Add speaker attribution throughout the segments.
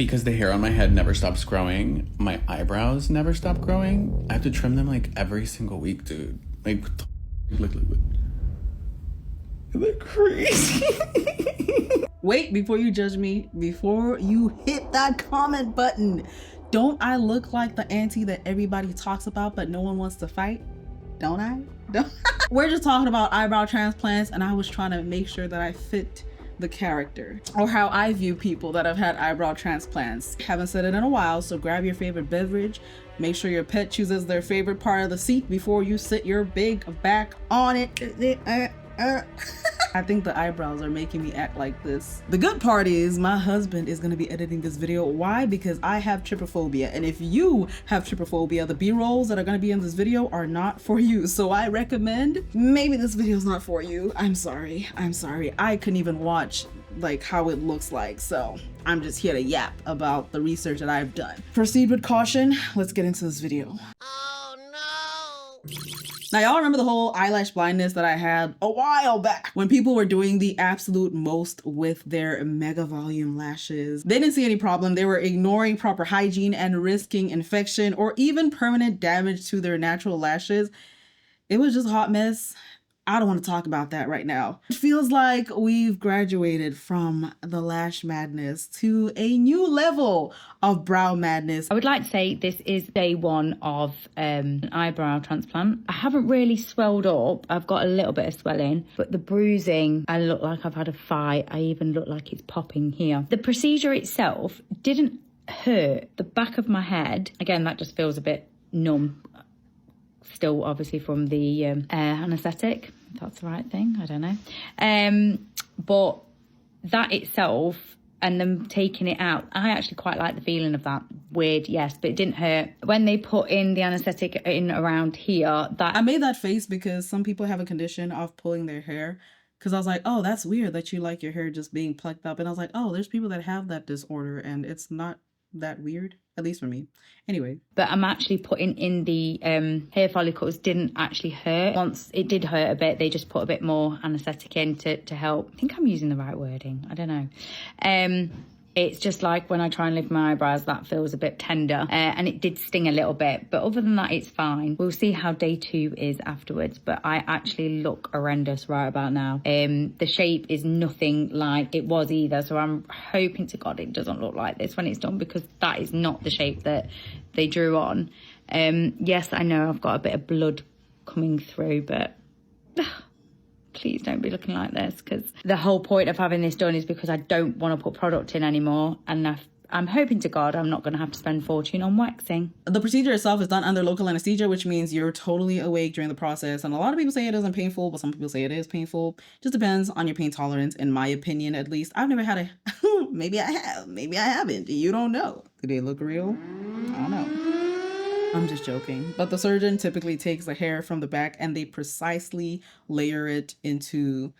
Speaker 1: Because the hair on my head never stops growing, my eyebrows never stop growing. I have to trim them like every single week, dude. Like, look. Isn't that crazy?
Speaker 2: Wait, before you judge me, before you hit that comment button, don't I look like the auntie that everybody talks about but no one wants to fight? Don't I? We're just talking about eyebrow transplants, and I was trying to make sure that I fit the character, or how I view people that have had eyebrow transplants. Haven't said it in a while, so grab your favorite beverage. Make sure your pet chooses their favorite part of the seat before you sit your big back on it. I think the eyebrows are making me act like this. The good part is my husband is going to be editing this video. Why? Because I have trypophobia, and if you have trypophobia, the b-rolls that are going to be in this video are not for you. So I recommend maybe this video is not for you. I'm sorry. I couldn't even watch like how it looks like, so I'm just here to yap about the research that I've done. Proceed with caution. Let's get into this video. Oh no. Now, y'all remember the whole eyelash blindness that I had a while back when people were doing the absolute most with their mega volume lashes? They didn't see any problem. They were ignoring proper hygiene and risking infection or even permanent damage to their natural lashes. It was just a hot mess. I don't want to talk about that right now. It feels like we've graduated from the lash madness to a new level of brow madness.
Speaker 3: I would like to say this is day one of an eyebrow transplant. I haven't really swelled up. I've got a little bit of swelling, but the bruising, I look like I've had a fight. I even look like it's popping here. The procedure itself didn't hurt. The back of my head, again, that just feels a bit numb. Still, obviously, from the anaesthetic. If that's the right thing, I don't know. But that itself and them taking it out, I actually quite like the feeling of that. Weird, yes, but it didn't hurt. When they put in the anaesthetic in around here, that
Speaker 2: I made that face because some people have a condition of pulling their hair. Because I was like, oh, that's weird that you like your hair just being plucked up. And I was like, oh, there's people that have that disorder and it's not that weird, at least for me. Anyway.
Speaker 3: But I'm actually putting in the hair follicles didn't actually hurt. Once it did hurt a bit, they just put a bit more anaesthetic in to help. I think I'm using the right wording. I don't know. It's just like when I try and lift my eyebrows, that feels a bit tender. And it did sting a little bit. But other than that, it's fine. We'll see how day 2 is afterwards. But I actually look horrendous right about now. The shape is nothing like it was either. So I'm hoping to God it doesn't look like this when it's done, because that is not the shape that they drew on. Yes, I know I've got a bit of blood coming through, but please don't be looking like this, because the whole point of having this done is because I don't want to put product in anymore, and I'm hoping to God I'm not going to have to spend a fortune on waxing.
Speaker 2: The procedure itself is done under local anesthesia, which means you're totally awake during the process, and a lot of people say it isn't painful, but some people say it is painful. Just depends on your pain tolerance, in my opinion, at least. I've never had a maybe I have, maybe I haven't, you don't know. Do they look real? I don't know. I'm just joking. But the surgeon typically takes the hair from the back and they precisely layer it into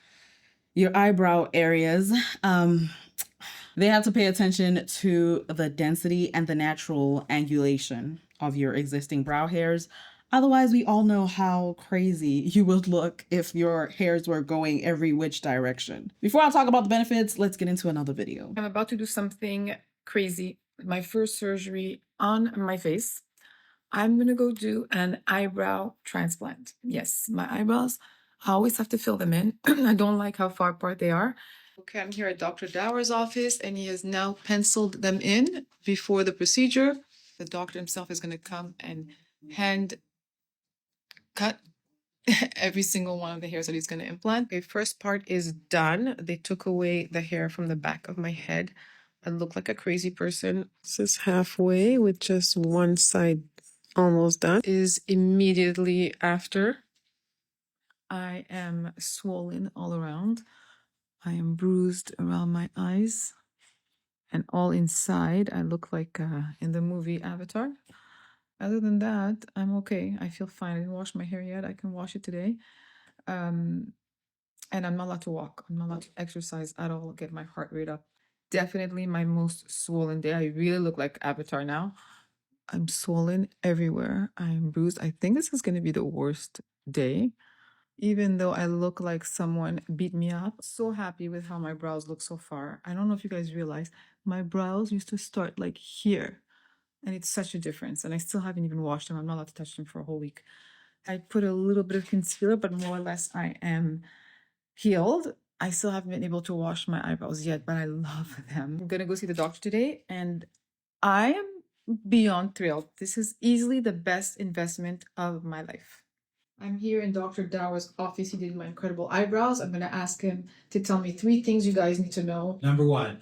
Speaker 2: your eyebrow areas. They have to pay attention to the density and the natural angulation of your existing brow hairs. Otherwise, we all know how crazy you would look if your hairs were going every which direction. Before I talk about the benefits, let's get into another video.
Speaker 4: I'm about to do something crazy. My first surgery on my face. I'm gonna go do an eyebrow transplant. Yes, my eyebrows, I always have to fill them in. I don't like how far apart they are. Okay, I'm here at Dr. Dower's office and he has now penciled them in before the procedure. The doctor himself is gonna come and hand cut every single one of the hairs that he's gonna implant. Okay, first part is done. They took away the hair from the back of my head. I look like a crazy person. This is halfway with just one side almost done. Is immediately after. I am swollen all around. I am bruised around my eyes and all inside. I look like in the movie Avatar. Other than that, I'm okay. I feel fine. I didn't wash my hair yet. I can wash it today. And I'm not allowed to walk. I'm not allowed to exercise at all, get my heart rate up. Definitely my most swollen day. I really look like Avatar now. I'm swollen everywhere. I'm bruised. I think this is going to be the worst day. even though I look like someone beat me up. So happy with how my brows look so far. I don't know if you guys realize, my brows used to start like here, and it's such a difference. And I still haven't even washed them. I'm not allowed to touch them for a whole week. I put a little bit of concealer, but more or less I am healed. I still haven't been able to wash my eyebrows yet, but I love them. I'm gonna go see the doctor today, and I am beyond thrilled. This is easily the best investment of my life. I'm here in Dr. Dower's office. He did my incredible eyebrows. I'm gonna ask him to tell me 3 things you guys need to know.
Speaker 5: Number one,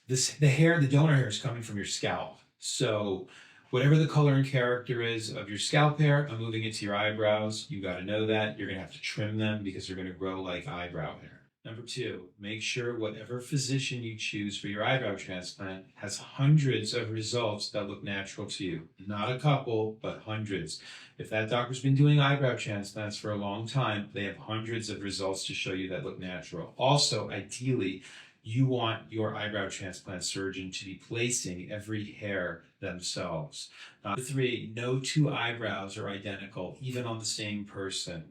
Speaker 5: the hair, the donor hair is coming from your scalp. So whatever the color and character is of your scalp hair, I'm moving it to your eyebrows. You got to know that. You're going to have to trim them because they're going to grow like eyebrow hair. Number two, make sure whatever physician you choose for your eyebrow transplant has hundreds of results that look natural to you. Not a couple, but hundreds. If that doctor's been doing eyebrow transplants for a long time, they have hundreds of results to show you that look natural. Also, ideally, you want your eyebrow transplant surgeon to be placing every hair themselves. Number three, no 2 eyebrows are identical, even on the same person.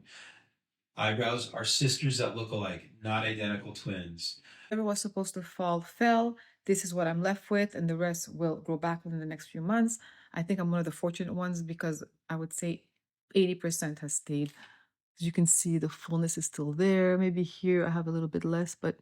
Speaker 5: Eyebrows are sisters that look alike, not identical twins.
Speaker 4: Whatever was supposed to fall fell. This is what I'm left with, and the rest will grow back within the next few months. I think I'm one of the fortunate ones because I would say 80% has stayed. As you can see, the fullness is still there. Maybe here I have a little bit less, but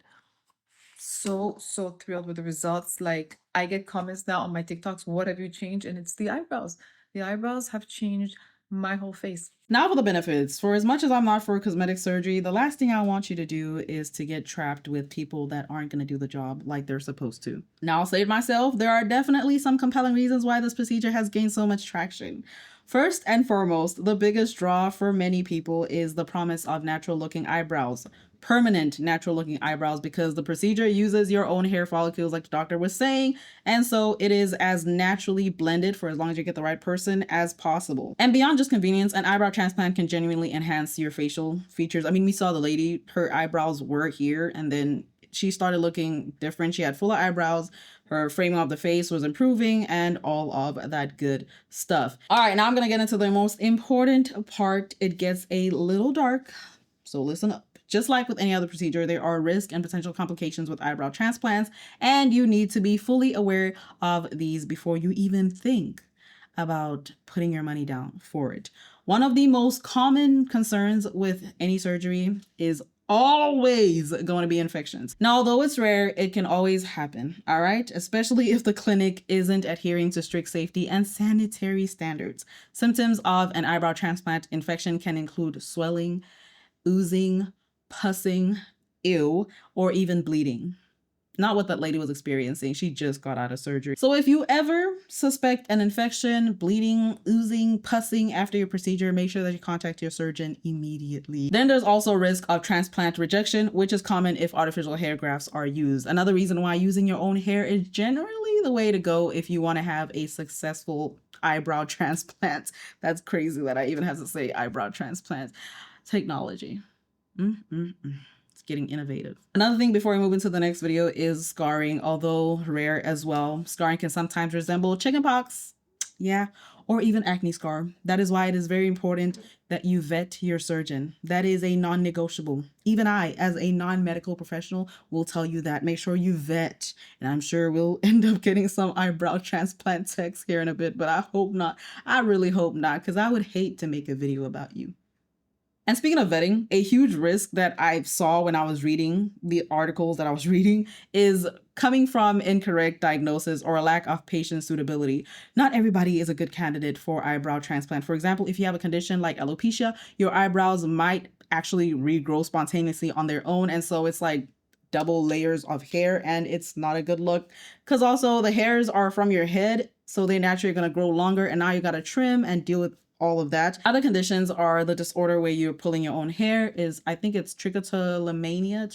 Speaker 4: so thrilled with the results. Like, I get comments now on my TikToks, what have you changed? And it's the eyebrows. The eyebrows have changed my whole face.
Speaker 2: Now for the benefits. For as much as I'm not for cosmetic surgery, the last thing I want you to do is to get trapped with people that aren't going to do the job like they're supposed to. Now, I'll say it myself, there are definitely some compelling reasons why this procedure has gained so much traction. First and foremost, the biggest draw for many people is the promise of natural looking eyebrows. Permanent natural looking eyebrows, because the procedure uses your own hair follicles like the doctor was saying, and so it is as naturally blended, for as long as you get the right person, as possible. And beyond just convenience, an eyebrow transplant can genuinely enhance your facial features. I mean, we saw the lady, her eyebrows were here and then she started looking different. She had fuller eyebrows, her framing of the face was improving, and all of that good stuff. All right, now I'm gonna get into the most important part. It gets a little dark, so listen up. Just like with any other procedure, there are risks and potential complications with eyebrow transplants, and you need to be fully aware of these before you even think about putting your money down for it. One of the most common concerns with any surgery is always going to be infections. Now, although it's rare, it can always happen, all right? Especially if the clinic isn't adhering to strict safety and sanitary standards. Symptoms of an eyebrow transplant infection can include swelling, oozing, pussing, ew, or even bleeding. Not what that lady was experiencing. She just got out of surgery. So if you ever suspect an infection, bleeding, oozing, pussing after your procedure, make sure that you contact your surgeon immediately. Then there's also risk of transplant rejection, which is common if artificial hair grafts are used. Another reason why using your own hair is generally the way to go if you want to have a successful eyebrow transplant. That's crazy that I even have to say eyebrow transplant. Technology. It's getting innovative. Another thing before we move into the next video is scarring. Although rare as well, scarring can sometimes resemble chickenpox, yeah, or even acne scar. That is why it is very important that you vet your surgeon. That is a non-negotiable. Even I, as a non-medical professional, will tell you that. Make sure you vet. And I'm sure we'll end up getting some eyebrow transplant texts here in a bit, but I hope not. I really hope not, because I would hate to make a video about you. And speaking of vetting, a huge risk that I saw when I was reading the articles that I was reading is coming from incorrect diagnosis or a lack of patient suitability. Not everybody is a good candidate for eyebrow transplant. For example, if you have a condition like alopecia, your eyebrows might actually regrow spontaneously on their own. And so it's like double layers of hair, and it's not a good look, because also the hairs are from your head, so they're naturally going to grow longer, and now you got to trim and deal with all of that. Other conditions are the disorder where you're pulling your own hair, is I think it's trichotillomania,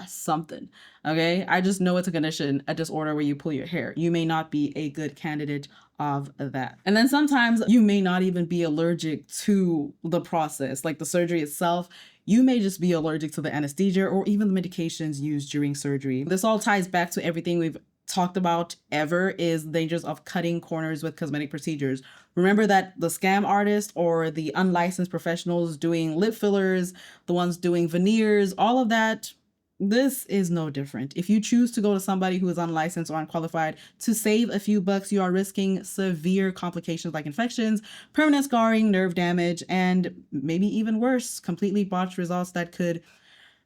Speaker 2: something. Okay, I just know it's a condition, a disorder where you pull your hair. You may not be a good candidate of that. And then sometimes you may not even be allergic to the process, like the surgery itself. You may just be allergic to the anesthesia or even the medications used during surgery. This all ties back to everything we've talked about ever is dangers of cutting corners with cosmetic procedures. Remember that the scam artists or the unlicensed professionals doing lip fillers, the ones doing veneers, all of that, this is no different. If you choose to go to somebody who is unlicensed or unqualified to save a few bucks, you are risking severe complications like infections, permanent scarring, nerve damage, and maybe even worse, completely botched results that could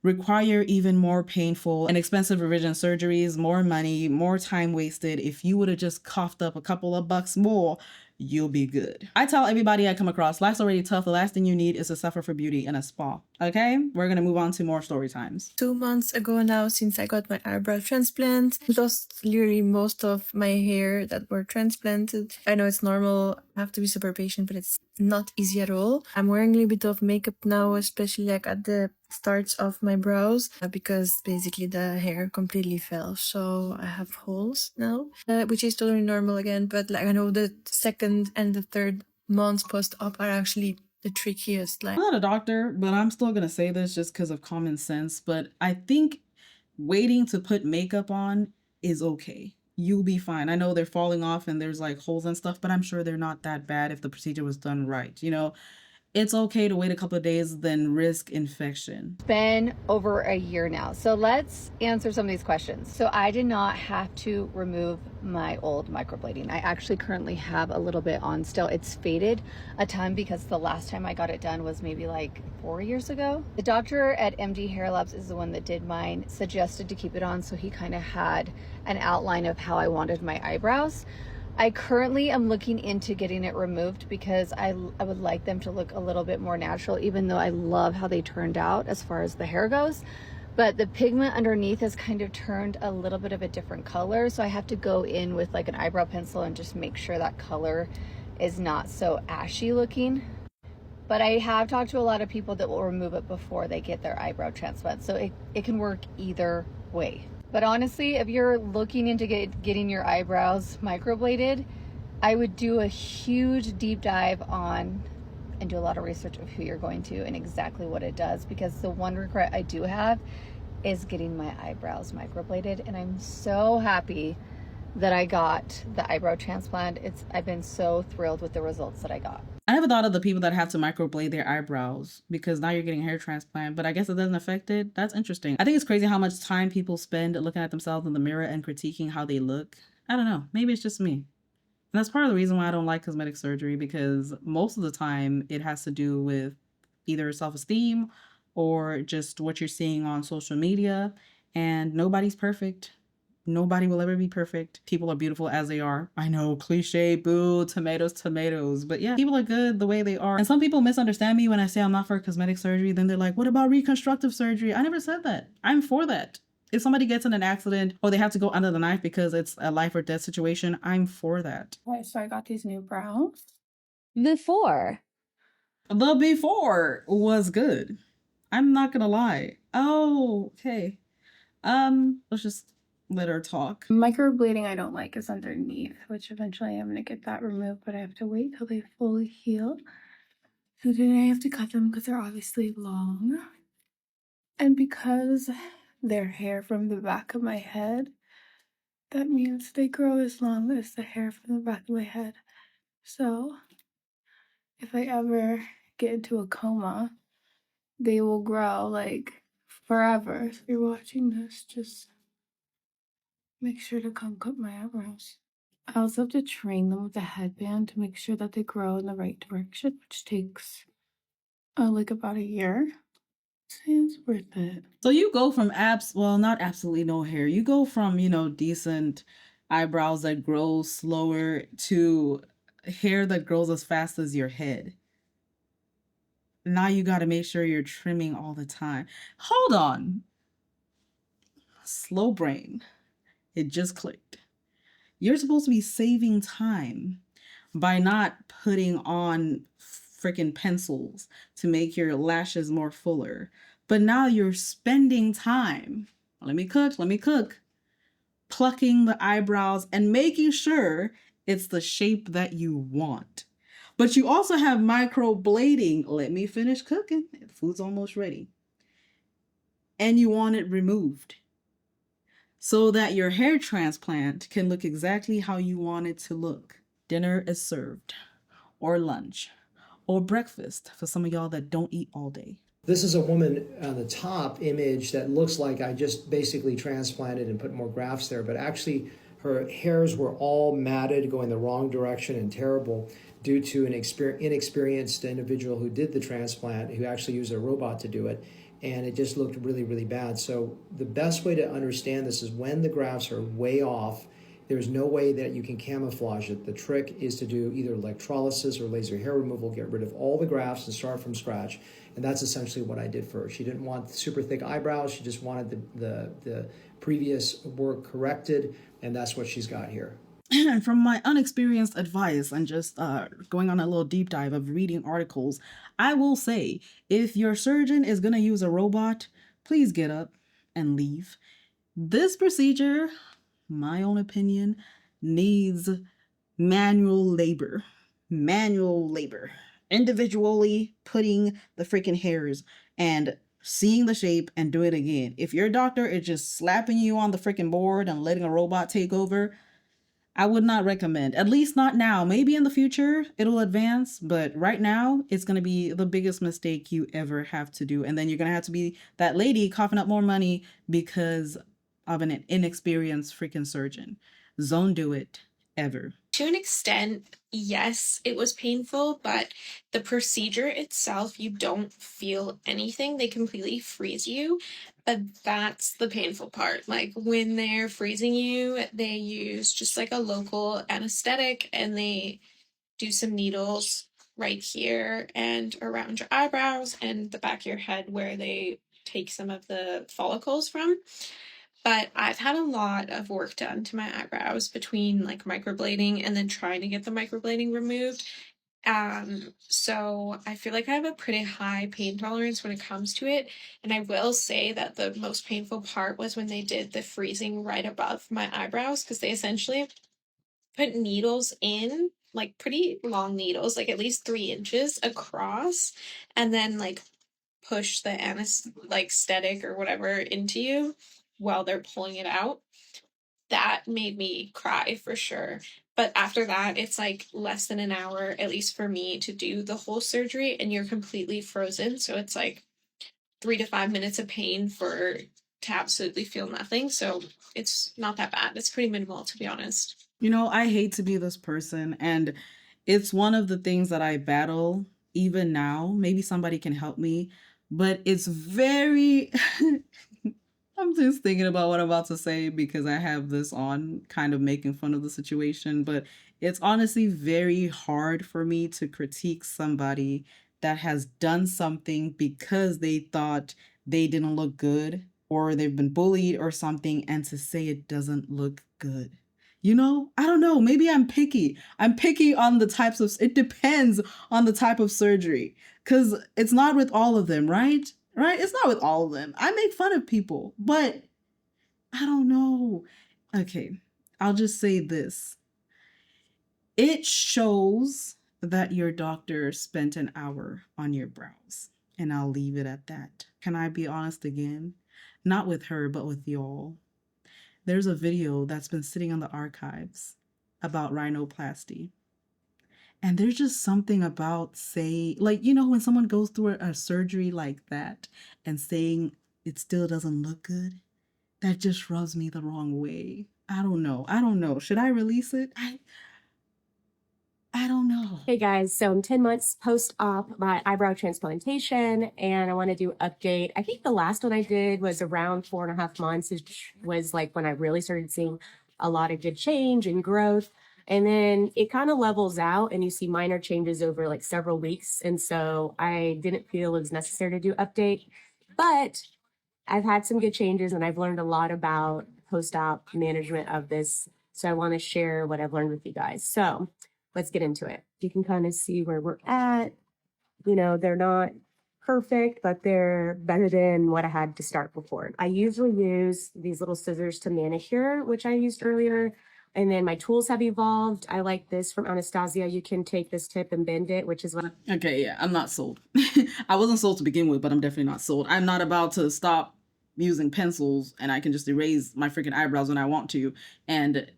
Speaker 2: require even more painful and expensive revision surgeries, more money, more time wasted. If you would have just coughed up a couple of bucks more, you'll be good. I tell everybody I come across, life's already tough. The last thing you need is to suffer for beauty in a spa. Okay? We're gonna move on to more story times.
Speaker 6: 2 months ago now, since I got my eyebrow transplant, lost literally most of my hair that were transplanted. I know it's normal, I have to be super patient, but it's not easy at all. I'm wearing a little bit of makeup now, especially like at the starts of my brows, because basically the hair completely fell, so I have holes now, which is totally normal again. But like I know the second and the third months post-op are actually the trickiest. Like,
Speaker 2: I'm not a doctor, but I'm still gonna say this just because of common sense. But I think waiting to put makeup on is okay. You'll be fine. I know they're falling off and there's like holes and stuff, but I'm sure they're not that bad if the procedure was done right. You know, it's okay to wait a couple of days than risk infection.
Speaker 7: It's been over a year now. So let's answer some of these questions. So I did not have to remove my old microblading. I actually currently have a little bit on still. It's faded a ton because the last time I got it done was maybe like 4 years ago. The doctor at MD Hair Labs is the one that did mine, suggested to keep it on, so he kind of had an outline of how I wanted my eyebrows. I currently am looking into getting it removed because I would like them to look a little bit more natural, even though I love how they turned out as far as the hair goes. But the pigment underneath has kind of turned a little bit of a different color, so I have to go in with like an eyebrow pencil and just make sure that color is not so ashy looking. But I have talked to a lot of people that will remove it before they get their eyebrow transplant, so it can work either way. But honestly, if you're looking into getting your eyebrows microbladed, I would do a huge deep dive on and do a lot of research of who you're going to and exactly what it does, because the one regret I do have is getting my eyebrows microbladed, and I'm so happy that I got the eyebrow transplant. I've been so thrilled with the results that I got.
Speaker 2: I never thought of the people that have to microblade their eyebrows because now you're getting a hair transplant, but I guess it doesn't affect it. That's interesting. I think it's crazy how much time people spend looking at themselves in the mirror and critiquing how they look. I don't know. Maybe it's just me. And that's part of the reason why I don't like cosmetic surgery, because most of the time it has to do with either self-esteem or just what you're seeing on social media, and nobody's perfect. Nobody will ever be perfect. People are beautiful as they are. I know, cliche, boo, tomatoes. But yeah, people are good the way they are. And some people misunderstand me when I say I'm not for cosmetic surgery. Then they're like, what about reconstructive surgery? I never said that. I'm for that. If somebody gets in an accident or they have to go under the knife because it's a life or death situation, I'm for that.
Speaker 8: Okay, so I got these new brows.
Speaker 2: The before was good. I'm not gonna lie. Oh, okay. Let's just let her talk.
Speaker 8: Microblading I don't like is underneath, which eventually I'm gonna get that removed, but I have to wait till they fully heal. So then I have to cut them because they're obviously long. And because they're hair from the back of my head, that means they grow as long as the hair from the back of my head. So if I ever get into a coma, they will grow like forever. So if you're watching this, just make sure to come cut my eyebrows. I also have to train them with a headband to make sure that they grow in the right direction, which takes like about a year. Seems worth it.
Speaker 2: So you go from not absolutely no hair. You go from, decent eyebrows that grow slower to hair that grows as fast as your head. Now you got to make sure you're trimming all the time. Hold on. Slow brain. It just clicked. You're supposed to be saving time by not putting on freaking pencils to make your lashes more fuller. But now you're spending time. Let me cook. Plucking the eyebrows and making sure it's the shape that you want. But you also have microblading. Let me finish cooking. The food's almost ready. And you want it removed. so that your hair transplant can look exactly how you want it to look. Dinner is served, or lunch, or breakfast for some of y'all that don't eat all day.
Speaker 9: This is a woman on the top image that looks like I just basically transplanted and put more grafts there, but actually her hairs were all matted, going the wrong direction and terrible due to an inexperienced individual who did the transplant, who actually used a robot to do it. And it just looked really, really bad. So the best way to understand this is when the grafts are way off, there's no way that you can camouflage it. The trick is to do either electrolysis or laser hair removal, get rid of all the grafts and start from scratch. And that's essentially what I did for her. She didn't want super thick eyebrows. She just wanted the previous work corrected. And that's what she's got here.
Speaker 2: From my unexperienced advice and just going on a little deep dive of reading articles, I will say, if your surgeon is going to use a robot, please get up and leave. This procedure, my own opinion, needs manual labor. Manual labor. Individually putting the freaking hairs and seeing the shape and do it again. If your doctor is just slapping you on the freaking board and letting a robot take over, I would not recommend, at least not now. Maybe in the future it'll advance, but right now it's going to be the biggest mistake you ever have to do. And then you're going to have to be that lady coughing up more money because of an inexperienced freaking surgeon. Don't do it ever.
Speaker 10: To an extent, yes, it was painful, but the procedure itself, you don't feel anything. They completely freeze you, but that's the painful part. Like when they're freezing you, they use just like a local anesthetic and they do some needles right here and around your eyebrows and the back of your head where they take some of the follicles from. But I've had a lot of work done to my eyebrows between like microblading and then trying to get the microblading removed. So I feel like I have a pretty high pain tolerance when it comes to it. And I will say that the most painful part was when they did the freezing right above my eyebrows, because they essentially put needles in, like pretty long needles, like at least 3 inches across, and then like push the anesthetic or whatever into you while they're pulling it out. That made me cry for sure. But after that, it's like less than an hour, at least for me, to do the whole surgery, and you're completely frozen. So it's like 3 to 5 minutes of pain to absolutely feel nothing. So it's not that bad. It's pretty minimal, to be honest.
Speaker 2: You know, I hate to be this person, and it's one of the things that I battle even now. Maybe somebody can help me, but it's very I'm just thinking about what I'm about to say because I have this on, kind of making fun of the situation, but it's honestly very hard for me to critique somebody that has done something because they thought they didn't look good or they've been bullied or something, and to say it doesn't look good. You know, I don't know. Maybe I'm picky. I'm picky on the types of, it depends on the type of surgery, because it's not with all of them, right? Right? It's not with all of them. I make fun of people, but I don't know. Okay, I'll just say this. It shows that your doctor spent an hour on your brows, and I'll leave it at that. Can I be honest again? Not with her, but with y'all. There's a video that's been sitting on the archives about rhinoplasty. And there's just something about saying, like, you know, when someone goes through a surgery like that and saying it still doesn't look good, that just rubs me the wrong way. I don't know. Should I release it? I don't know.
Speaker 11: Hey guys, so I'm 10 months post-op my eyebrow transplantation, and I want to do an update. I think the last one I did was around 4.5 months, which was like when I really started seeing a lot of good change and growth. And then it kind of levels out and you see minor changes over like several weeks. And so I didn't feel it was necessary to do update, but I've had some good changes and I've learned a lot about post-op management of this. So I want to share what I've learned with you guys. So let's get into it. You can kind of see where we're at. You know, they're not perfect, but they're better than what I had to start before. I usually use these little scissors to manicure, which I used earlier. And then my tools have evolved. I like this from Anastasia. You can take this tip and bend it, which is what
Speaker 2: Okay, yeah, I'm not sold. I wasn't sold to begin with, but I'm definitely not sold. I'm not about to stop, using pencils and I can just erase my freaking eyebrows when I want to and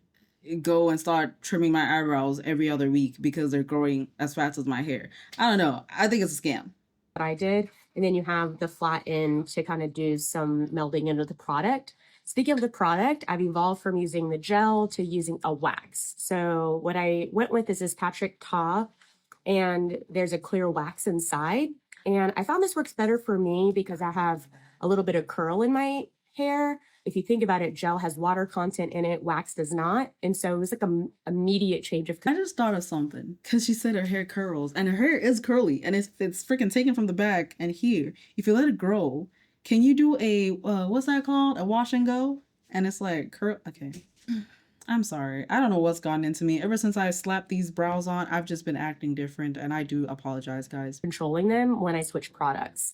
Speaker 2: go and start trimming my eyebrows every other week because they're growing as fast as my hair. I don't know. I think it's a scam.
Speaker 11: What I did. And then you have the flat end to kind of do some melding into the product. Speaking of the product, I've evolved from using the gel to using a wax. So what I went with is this Patrick Ta, and there's a clear wax inside. And I found this works better for me because I have a little bit of curl in my hair. If you think about it, gel has water content in it, wax does not. And so it was like a immediate change of.
Speaker 2: I just thought of something because she said her hair curls and her hair is curly and it's freaking taken from the back and here. If you let it grow, can you do a, what's that called? A wash and go? And it's like curl. Okay. I'm sorry. I don't know what's gotten into me. Ever since I slapped these brows on, I've just been acting different and I do apologize, guys.
Speaker 11: Controlling them when I switch products.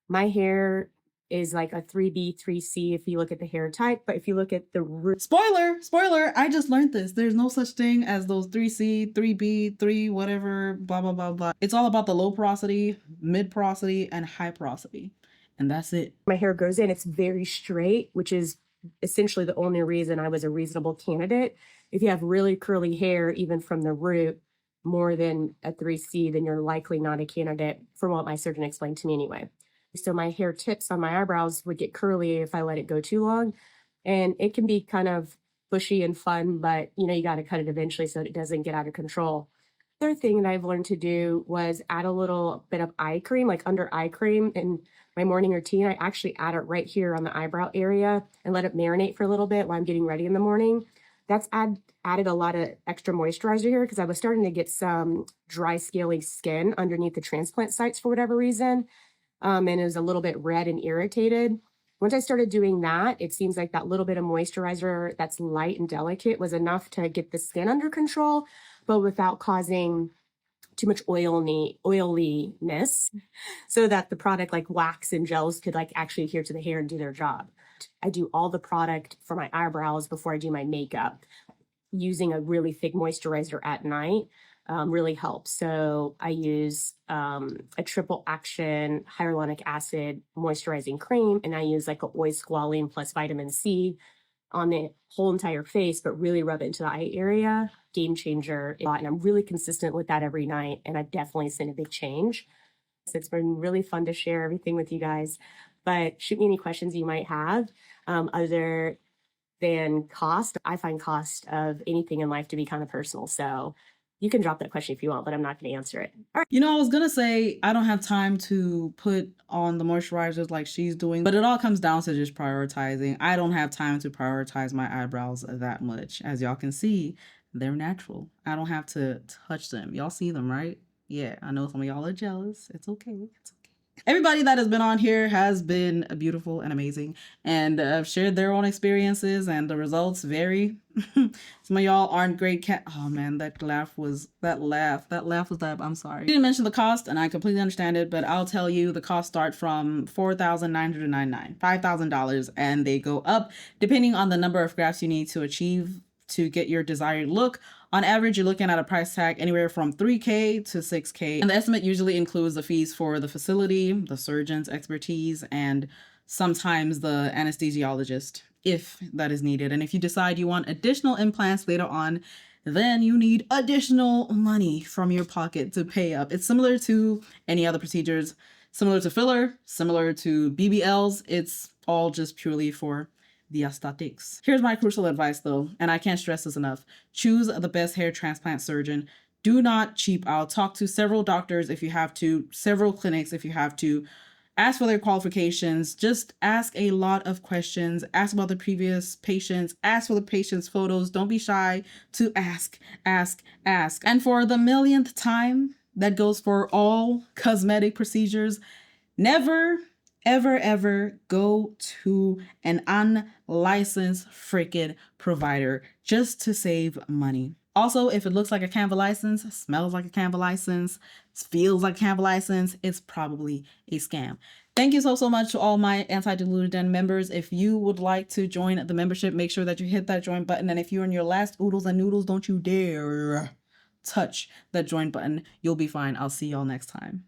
Speaker 11: My hair is like a 3B, 3C if you look at the hair type, but if you look at the root.
Speaker 2: Spoiler, I just learned this. There's no such thing as those 3C, 3B, 3 whatever, blah, blah, blah, blah. It's all about the low porosity, mid porosity, and high porosity. And that's it.
Speaker 11: My hair goes in, it's very straight, which is essentially the only reason I was a reasonable candidate. If you have really curly hair, even from the root, more than a 3C, then you're likely not a candidate, from what my surgeon explained to me anyway. So my hair tips on my eyebrows would get curly if I let it go too long. And it can be kind of bushy and fun, but you know, you got to cut it eventually so it doesn't get out of control. Other thing that I've learned to do was add a little bit of eye cream, like under eye cream in my morning routine. I actually add it right here on the eyebrow area and let it marinate for a little bit while I'm getting ready in the morning. That's added a lot of extra moisturizer here because I was starting to get some dry, scaly skin underneath the transplant sites for whatever reason. And it was a little bit red and irritated. Once I started doing that, it seems like that little bit of moisturizer that's light and delicate was enough to get the skin under control, but without causing too much oiliness, so that the product like wax and gels could like actually adhere to the hair and do their job. I do all the product for my eyebrows before I do my makeup. Using a really thick moisturizer at night really helps. So I use a triple action hyaluronic acid moisturizing cream, and I use like a oil squalene plus vitamin C on the whole entire face, but really rub it into the eye area. Game changer. And I'm really consistent with that every night, and I've definitely seen a big change. So it's been really fun to share everything with you guys, but shoot me any questions you might have other than cost. I find cost of anything in life to be kind of personal. So you can drop that question if you want, but I'm not going to answer it. All right.
Speaker 2: You know, I was going to say I don't have time to put on the moisturizers like she's doing, but it all comes down to just prioritizing. I don't have time to prioritize my eyebrows that much. As y'all can see, they're natural. I don't have to touch them. Y'all see them, right? Yeah, I know some of y'all are jealous. It's okay. It's okay. Everybody that has been on here has been beautiful and amazing and shared their own experiences, and the results vary. Some of y'all aren't great oh man, that laugh was that. I'm sorry. I didn't mention the cost, and I completely understand it, but I'll tell you the cost start from $4,999, $5,000, and they go up depending on the number of grafts you need to achieve to get your desired look. On average, you're looking at a price tag anywhere from $3K to $6K. And the estimate usually includes the fees for the facility, the surgeon's expertise, and sometimes the anesthesiologist, if that is needed. And if you decide you want additional implants later on, then you need additional money from your pocket to pay up. It's similar to any other procedures, similar to filler, similar to BBLs. It's all just purely for the aesthetics. Here's my crucial advice though, and I can't stress this enough. Choose the best hair transplant surgeon. Do not cheap out. Talk to several doctors if you have to, several clinics if you have to. Ask for their qualifications. Just ask a lot of questions. Ask about the previous patients. Ask for the patient's photos. Don't be shy to ask. And for the millionth time, that goes for all cosmetic procedures, never ever go to an unlicensed freaking provider just to save money. Also, if it looks like a Canva license, smells like a Canva license, feels like a Canva license, it's probably a scam. Thank you so much to all my Anti-Diluted Den members. If you would like to join the membership, make sure that you hit that join button. And if you're in your last oodles and noodles, don't you dare touch that join button. You'll be fine. I'll see y'all next time.